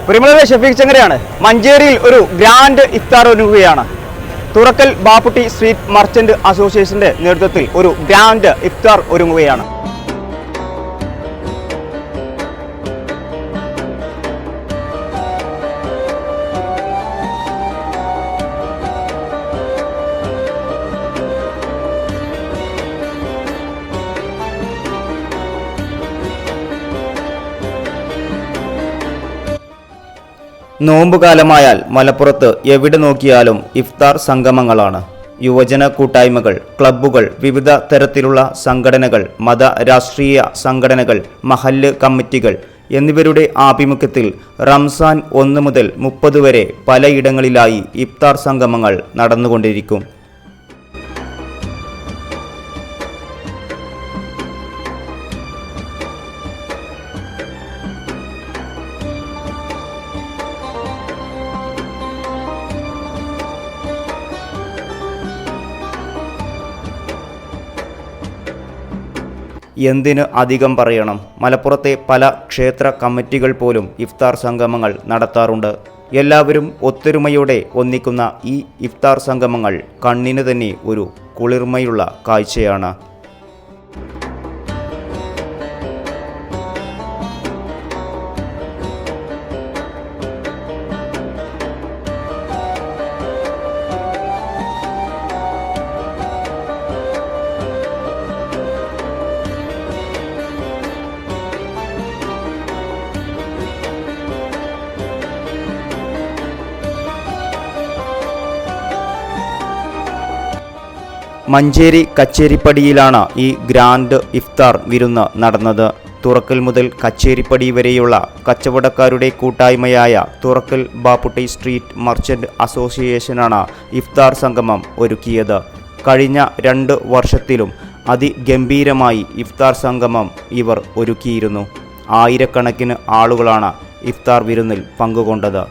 പ്രിയമുള്ളവരെ, ഷഫീഖ് ചങ്ങരയാണ്. മഞ്ചേരിയിൽ ഒരു ഗ്രാൻഡ് ഇഫ്താർ ഒരുങ്ങുകയാണ്. തുറക്കൽ ബാപ്പുട്ടി സ്ട്രീറ്റ് മർച്ചന്റ് അസോസിയേഷന്റെ നേതൃത്വത്തിൽ ഒരു ഗ്രാൻഡ് ഇഫ്താർ ഒരുങ്ങുകയാണ്. നോമ്പുകാലമായാൽ മലപ്പുറത്ത് എവിടെ നോക്കിയാലും ഇഫ്താർ സംഗമങ്ങളാണ്. യുവജന കൂട്ടായ്മകൾ, ക്ലബ്ബുകൾ, വിവിധ തരത്തിലുള്ള സംഘടനകൾ, മത രാഷ്ട്രീയ സംഘടനകൾ, മഹല്ല് കമ്മിറ്റികൾ എന്നിവരുടെ ആഭിമുഖ്യത്തിൽ റംസാൻ 1 മുതൽ 30 വരെ പലയിടങ്ങളിലായി ഇഫ്താർ സംഗമങ്ങൾ നടന്നുകൊണ്ടിരിക്കും. എന്തിന് അധികം പറയണം, മലപ്പുറത്തെ പല ക്ഷേത്ര കമ്മിറ്റികൾ പോലും ഇഫ്താർ സംഗമങ്ങൾ നടത്താറുണ്ട്. എല്ലാവരും ഒത്തൊരുമയോടെ ഒന്നിക്കുന്ന ഈ ഇഫ്താർ സംഗമങ്ങൾ കണ്ണിന് തന്നെ ഒരു കുളിർമയുള്ള കാഴ്ചയാണ്. മഞ്ചേരി കച്ചേരിപ്പടിയിലാണ് ഈ ഗ്രാൻഡ് ഇഫ്താർ വിരുന്ന് നടന്നത്. തുറക്കൽ മുതൽ കച്ചേരിപ്പടി വരെയുള്ള കച്ചവടക്കാരുടെ കൂട്ടായ്മയായ തുറക്കൽ ബാപ്പുട്ടി സ്ട്രീറ്റ് മർച്ചന്റ് അസോസിയേഷനാണ് ഇഫ്താർ സംഗമം ഒരുക്കിയത്. കഴിഞ്ഞ 2 വർഷത്തിലും അതിഗംഭീരമായി ഇഫ്താർ സംഗമം ഇവർ ഒരുക്കിയിരുന്നു. ആയിരക്കണക്കിന് ആളുകളാണ് ഇഫ്താർ വിരുന്നിൽ പങ്കുകൊണ്ടത്.